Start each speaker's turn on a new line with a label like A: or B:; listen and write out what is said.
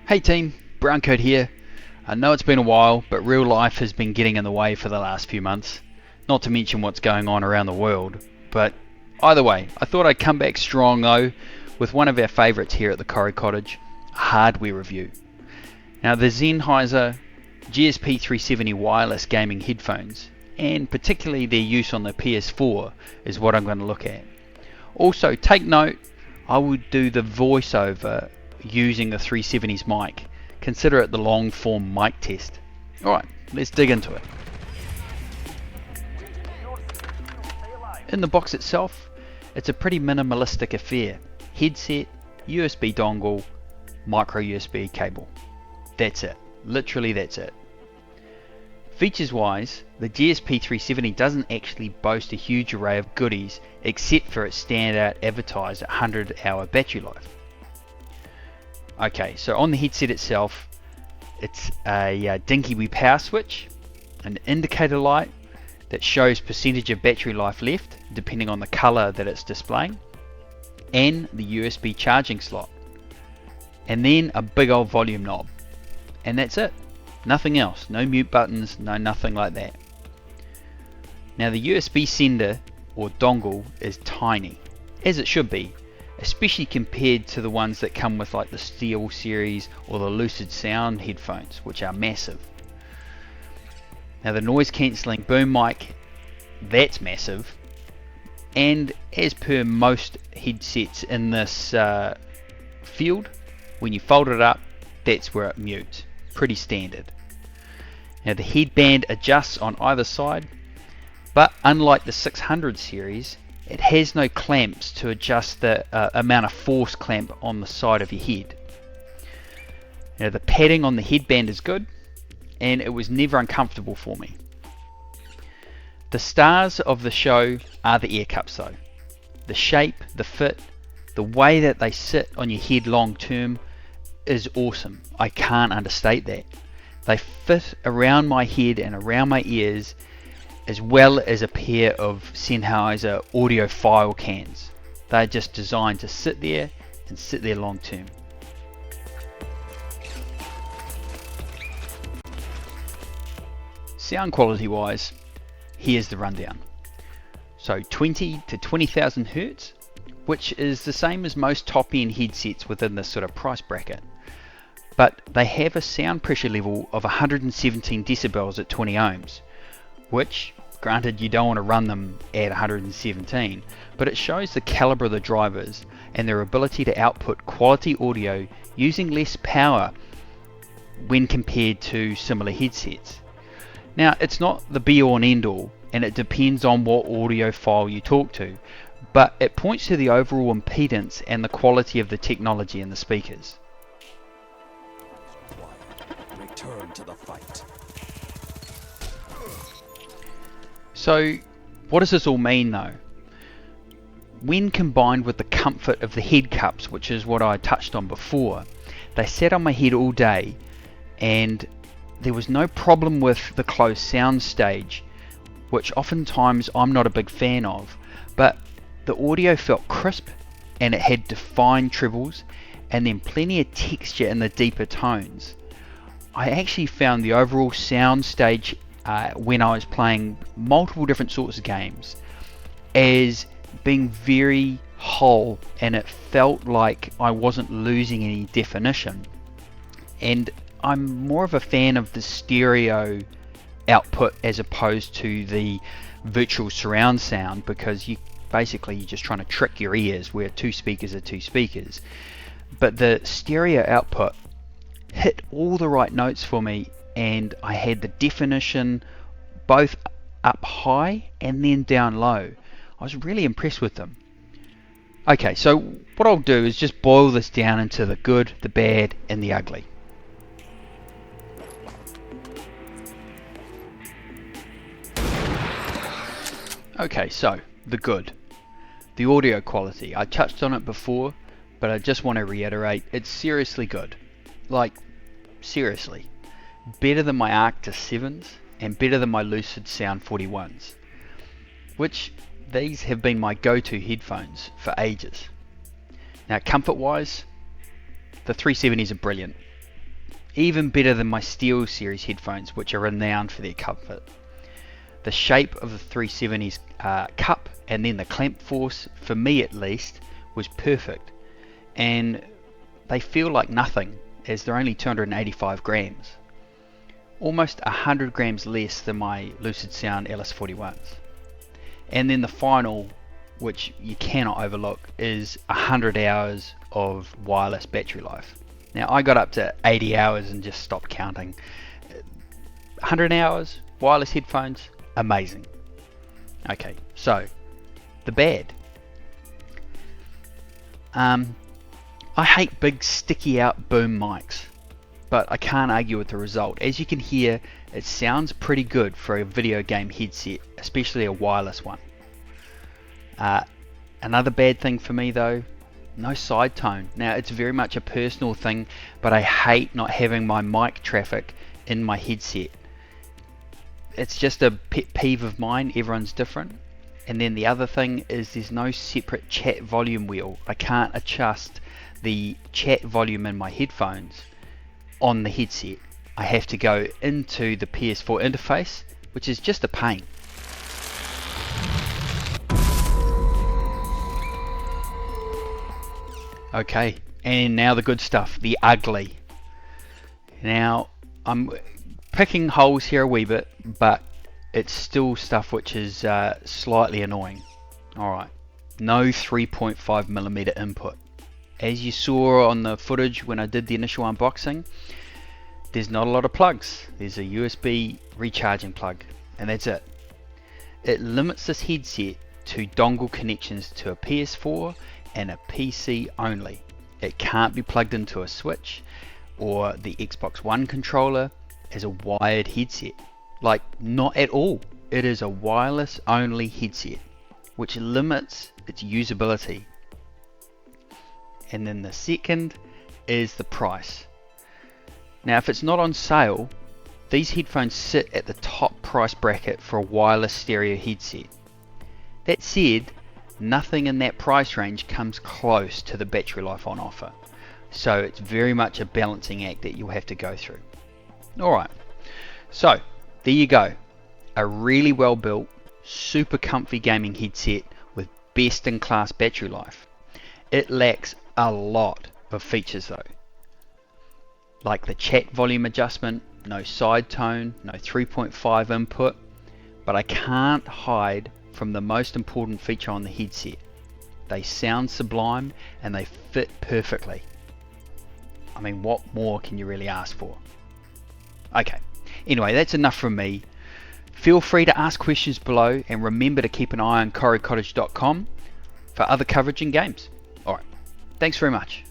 A: Hey team, Browncoat here. I know it's been a while, but real life has been getting in the way for the last few months. Not to mention what's going on around the world. But either way, I thought I'd come back strong though, with one of our favourites here at the Koru-Cottage, a hardware review. Now the Sennheiser GSP 370 wireless gaming headphones, and particularly their use on the PS4, is what I'm going to look at. Also, take note, I would do the voiceover using the 370's mic. Consider it the long form mic test. Alright, let's dig into it. In the box itself, it's a pretty minimalistic affair. Headset, USB dongle, micro USB cable. That's it. Literally that's it. Features wise, the GSP 370 doesn't actually boast a huge array of goodies except for its standout advertised 100-hour battery life. Okay, so on the headset itself, it's a tangibly power switch, an indicator light that shows percentage of battery life left depending on the color that it's displaying, and the USB charging slot, and then a big old volume knob, and that's it. Nothing else, no mute buttons, no nothing like that. Now the USB sender or dongle is tiny, as it should be, especially compared to the ones that come with like the Steel series or the Lucid Sound headphones, which are massive. Now the noise cancelling boom mic, that's massive, and as per most headsets in this field, when you fold it up, that's where it mutes. Pretty standard. Now the headband adjusts on either side, but unlike the 600 series, it has no clamps to adjust the amount of force clamp on the side of your head. Now the padding on the headband is good, and it was never uncomfortable for me. The stars of the show are the ear cups though. The shape, the fit, the way that they sit on your head long term is awesome. I can't understate that. They fit around my head and around my ears, as well as a pair of Sennheiser audiophile cans. They're just designed to sit there and sit there long term. Sound quality wise, here's the rundown. So 20 to 20,000 Hz, which is the same as most top end headsets within this sort of price bracket. But they have a sound pressure level of 117 decibels at 20 ohms, which, granted, you don't want to run them at 117, but it shows the caliber of the drivers and their ability to output quality audio using less power when compared to similar headsets. Now, it's not the be all and end all, and it depends on what audio file you talk to, but it points to the overall impedance and the quality of the technology in the speakers.
B: Return to the fight.
A: So, what does this all mean though? When combined with the comfort of the head cups, which is what I touched on before, they sat on my head all day, and there was no problem with the closed sound stage, which oftentimes I'm not a big fan of, but the audio felt crisp and it had defined trebles and then plenty of texture in the deeper tones. I actually found the overall sound stage when I was playing multiple different sorts of games as being very whole, and it felt like I wasn't losing any definition. And I'm more of a fan of the stereo output as opposed to the virtual surround sound, because you're just trying to trick your ears where two speakers are two speakers. But the stereo output hit all the right notes for me, and I had the definition both up high and then down low. I was really impressed with them. Okay, so what I'll do is just boil this down into the good, the bad, and the ugly. Okay, so the good. The audio quality. I touched on it before, but I just want to reiterate, it's seriously good. Like, seriously. Better than my Arctis 7s and better than my Lucid Sound 41s, which these have been my go-to headphones for ages. Now comfort wise, the 370s are brilliant. even better than my Steel Series headphones, which are renowned for their comfort. The shape of the 370's cup and then the clamp force, for me at least, was perfect, and they feel like nothing as they're only 285 grams, almost 100 grams less than my Lucid Sound LS41s. And then the final, which you cannot overlook, is 100 hours of wireless battery life. Now I got up to 80 hours and just stopped counting. 100 hours, wireless headphones, amazing. Okay, so the bad. I hate big sticky out boom mics, but I can't argue with the result. As you can hear, it sounds pretty good for a video game headset, especially a wireless one. Another bad thing for me though, no side tone. Now it's very much a personal thing, but I hate not having my mic traffic in my headset. It's just a pet peeve of mine, everyone's different. And then the other thing is there's no separate chat volume wheel. I can't adjust the chat volume in my headphones on the headset. I have to go into the PS4 interface, which is just a pain. Okay, and now the good stuff, the ugly. Now, I'm picking holes here a wee bit, but it's still stuff which is slightly annoying. Alright, no 3.5mm input. As you saw on the footage when I did the initial unboxing, there's not a lot of plugs. There's a USB recharging plug, and that's it. It limits this headset to dongle connections to a PS4 and a PC only. It can't be plugged into a Switch or the Xbox One controller as a wired headset. Like, not at all. It is a wireless only headset, which limits its usability. And then the second is the price. Now, if it's not on sale, these headphones sit at the top price bracket for a wireless stereo headset. That said, nothing in that price range comes close to the battery life on offer. So it's very much a balancing act that you'll have to go through. Alright, so there you go. A really well built, super comfy gaming headset with best in class battery life. It lacks a lot of features though, like the chat volume adjustment, no side tone, no 3.5 input, but I can't hide from the most important feature on the headset. They sound sublime and they fit perfectly. I mean, what more can you really ask for? Okay, anyway, that's enough from me. Feel free to ask questions below, and remember to keep an eye on Koru-Cottage.com for other coverage in games. Alright, thanks very much.